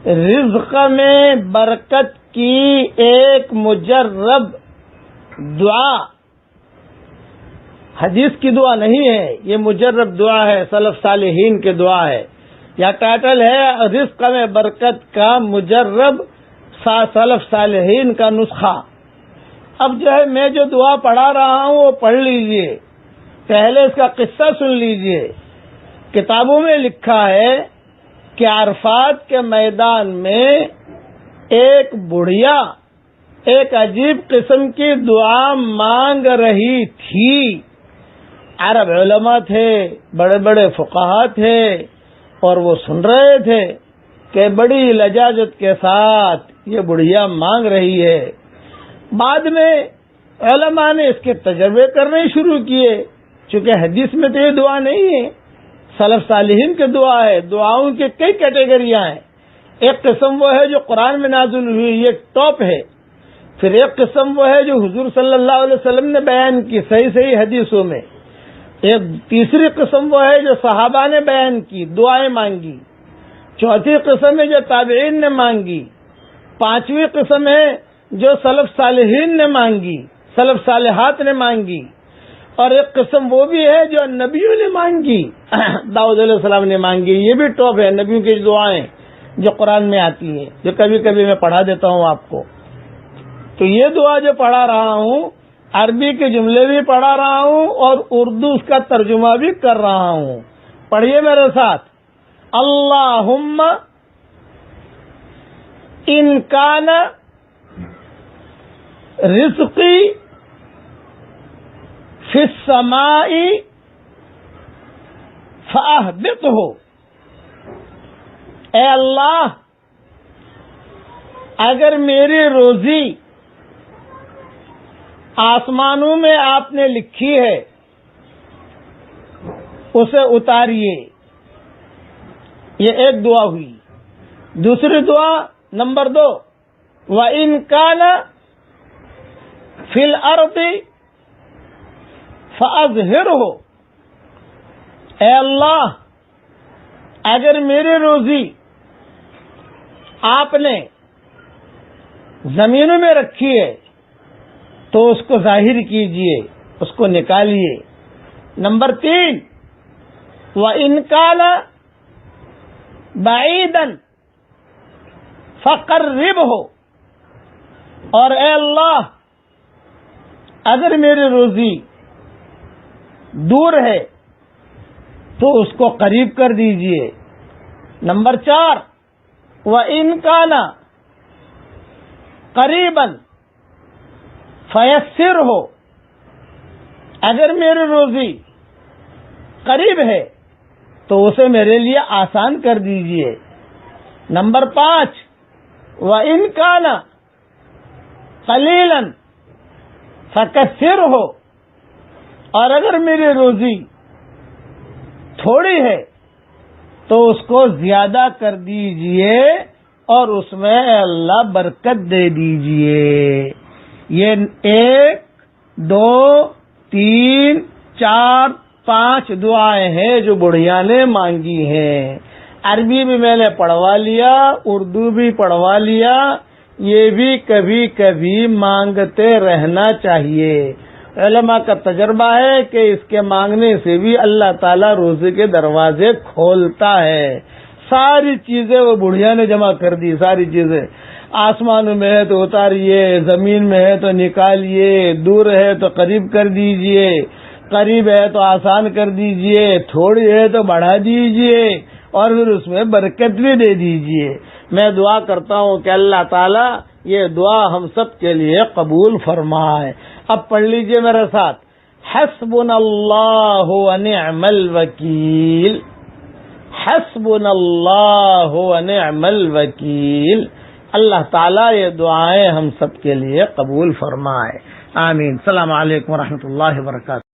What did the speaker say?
رزق میں برکت کی ایک مجرب دعا، حدیث کی دعا نہیں ہے، یہ مجرب دعا ہے، سلف صالحین کی دعا ہے، یا ٹائٹل ہے رزق میں برکت کا مجرب سلف صالحین کا نسخہ۔ اب جو ہے میں جو دعا پڑھا رہا ہوں وہ پڑھ لیجئے، پہلے اس کا قصہ سن لیجئے۔ کتابوں میں لکھا ہے کہ عرفات کے میدان میں ایک بڑھیا ایک عجیب قسم کی دعا مانگ رہی تھی۔ عرب علماء تھے، بڑے بڑے فقہاء تھے، اور وہ سن رہے تھے کہ بڑی لجاجت کے ساتھ یہ بڑھیا مانگ رہی ہے۔ بعد میں علماء نے اس کے تجربے کرنے شروع کیے، چونکہ حدیث میں تو یہ دعا نہیں ہے، سلف صالحین کی دعا ہے۔ دعاؤں کی کئی کیٹیگریاں ہیں، ایک قسم وہ ہے جو قرآن میں نازل ہوئی، یہ ٹاپ ہے۔ پھر ایک قسم وہ ہے جو حضور صلی اللہ علیہ وسلم نے بیان کی صحیح حدیثوں میں۔ ایک تیسری قسم وہ ہے جو صحابہ نے بیان کی، دعائیں مانگی۔ چوتھی قسم ہے جو تابعین نے مانگی۔ پانچویں قسم ہے جو سلف صالحین نے مانگی، سلف صالحات نے مانگی۔ اور ایک قسم وہ بھی ہے جو نبیوں نے مانگی، داؤد علیہ السلام نے مانگی۔ یہ بھی ٹاپ ہے نبیوں کی دعائیں جو قرآن میں آتی ہیں، جو کبھی کبھی میں پڑھا دیتا ہوں آپ کو۔ تو یہ دعا جو پڑھا رہا ہوں، عربی کے جملے بھی پڑھا رہا ہوں اور اردو اس کا ترجمہ بھی کر رہا ہوں۔ پڑھیے میرے ساتھ۔ اللہم ان کان رزقی فی السماء فاہبطہ، اے اللہ اگر میری روزی آسمانوں میں آپ نے لکھی ہے اسے اتاریے۔ یہ ایک دعا ہوئی۔ دوسری دعا نمبر 2، وَإِن كَانَ فِي الْأَرْضِ فَأَظْهِرْهُ، اے اللہ اگر میری روزی آپ نے زمینوں میں رکھی ہے تو اس کو ظاہر کیجئے، اس کو نکالیے۔ نمبر 3، وَإِن كَانَ بَعِيدًا فَقَرِّبْهُ، اور اے اللہ اگر میری روزی دور ہے تو اس کو قریب کر دیجئے۔ نمبر 4، وَإِن كَانَ قَرِيبًا فَيَسِّرْهُ، اگر میری روزی قریب ہے تو اسے میرے لیے آسان کر دیجئے۔ نمبر 5، وَإِن كَانَ قَلِيلًا فَكَثِّرْهُ، اور اگر میری روزی تھوڑی ہے تو اس کو زیادہ کر دیجئے اور اس میں اللہ برکت دے دیجئے۔ یہ 1 2 3 4 5 دعائیں ہیں جو بڑھیا نے مانگی ہیں۔ عربی بھی میں نے پڑھوا لیا، اردو بھی پڑھوا لیا، یہ بھی کبھی کبھی مانگتے رہنا چاہیے۔ علماء کا تجربہ ہے کہ اس کے مانگنے سے بھی اللہ تعالیٰ روزی کے دروازے کھولتا ہے۔ ساری چیزیں وہ بڑھیا نے جمع کر دی، ساری چیزیں۔ آسمانوں میں ہے تو اتاریے، زمین میں ہے تو نکالیے، دور ہے تو قریب کر دیجئے، قریب ہے تو آسان کر دیجئے، تھوڑی ہے تو بڑھا دیجئے، اور پھر اس میں برکت بھی دے دیجئے۔ میں دعا کرتا ہوں کہ اللہ تعالیٰ یہ دعا ہم سب کے لیے قبول فرمائے۔ اب پڑھ لیجئے میرے ساتھ، حسبنا اللہ ونعم الوکیل، حسبنا اللہ ونعم الوکیل۔ اللہ تعالیٰ یہ دعائیں ہم سب کے لیے قبول فرمائے، آمین۔ السلام علیکم ورحمۃ اللہ وبرکاتہ۔